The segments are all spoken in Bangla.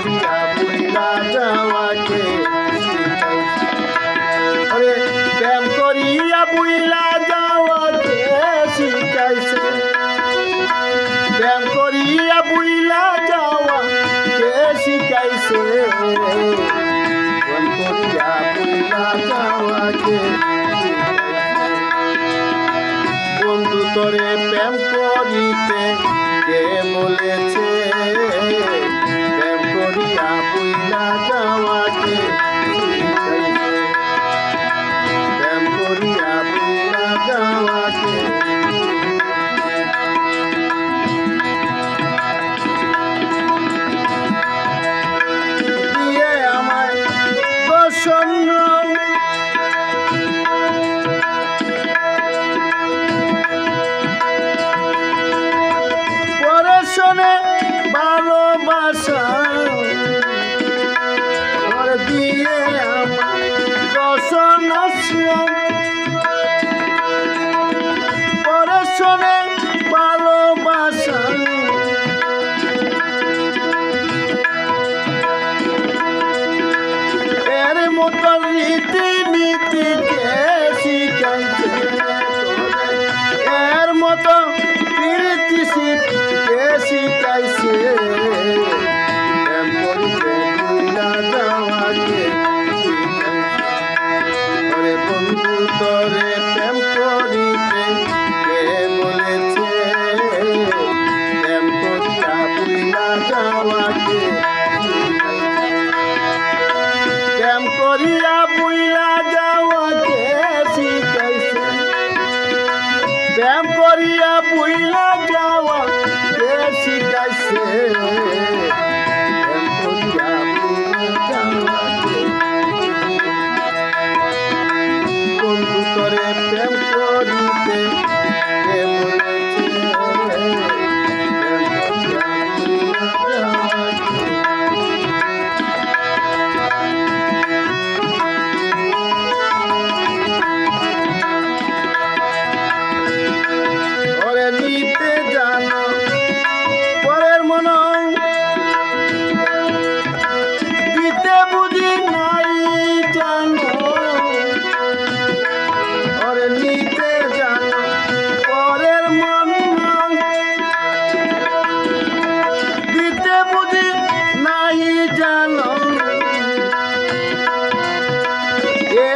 করিয়া বুইলা যাওয়াকে ওরে প্রেম করিয়া বুইলা যাওয়াকে শিখাইছে প্রেম করিয়া বুইলা যাওয়াকে শিখাইছে প্রেম করিয়া বুইলা যাওয়াকে বন্ধু তোরে প্রেম করিতে কে বলেছে প্রেম করিয়া বুইলা যাওয়াকে প্রেম করিয়া বুইলা যাওয়াকে দিয়ে আমায় দর্শন শোনে ভালোবাসা দিয়ে আমার দর্শন পরে শোনে ভালোবাসা এর মতো রীতি নীতিকে শিখাইছে এর মতো প্রীতি শিখাইছে প্রেম করিতে বুইলা যাওয়াকে ওরে বন্ধু তোরে প্রেম করিতে কে বলেছে প্রেম করিয়া বুইলা যাওয়াকে প্রেম করিয়া বুইলা যাওয়াকে শিখাইছে প্রেম করিয়া বুইলা যাওয়া কে শিখাইছে প্রেম করিয়া বুইলা যাওয়াকে বন্ধু তোরে প্রেম করিতে কে বলেছে প্রেম করিয়া বুইলা যাওয়াকে নিতে জানো পরের মন দিতে বুঝি নাই জানো ওরে নিতে জানো পরের মন দিতে বুঝি নাই জানো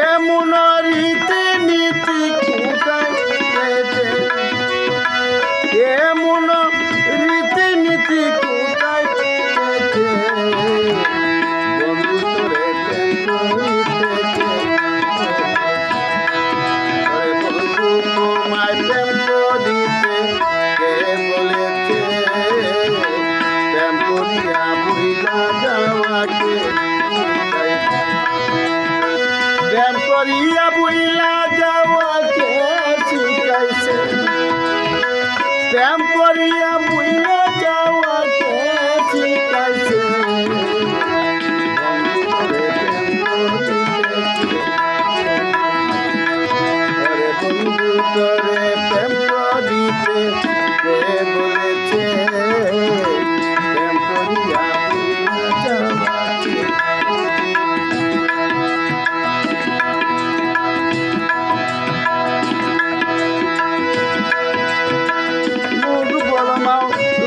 এমন রীতি নীতি কোথায় এমন রীতিনীতি কোথায় পেয়েছে বন্ধু তোরে প্রেম করিতেছে বন্ধু তোমায় প্রেম করিতে কে বলেছে প্রেম করিয়া বুইলা যাওয়াকে প্রেম করিয়া বুইলা যাওয়াকে শিখাইছে প্রেম করিয়া বুইলা যাওয়াকে শিখাইছে বন্ধু তোরে প্রেম করিতে কে বলেছে প্রেম করিয়া বুইলা যাওয়াকে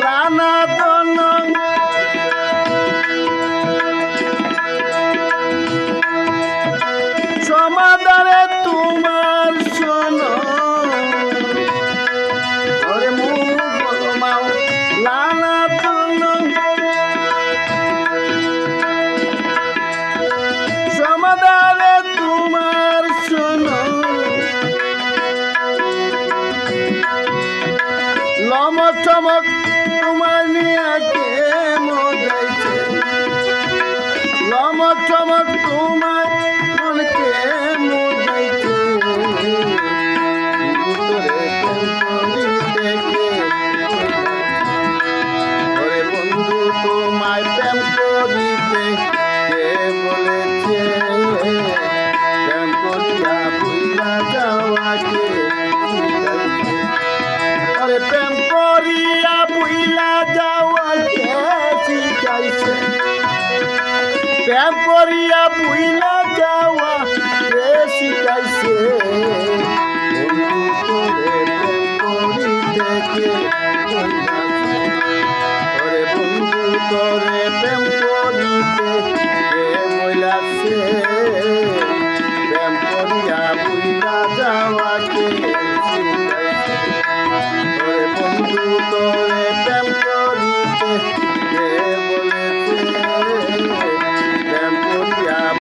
লানা দন সমাদারে তোমার শোনো ওরে মুমাও লানা দন সমাদারে তোমার শোনো লমক চমক তোমার নিয়ে কে মজাইছে লমক চমক তোমার মনকে মজাইছে তোরে প্রেম করিতে কে ওরে বন্ধু তোমায় প্রেম করিতে কে বলেছে প্রেম করিয়া বুইলা যাওয়াকে প্রেম করিয়া বুইলা যাওয়াকে শিখাইছে প্রেম করিয়া ভুইলা যাওয়া কে শিখাইছে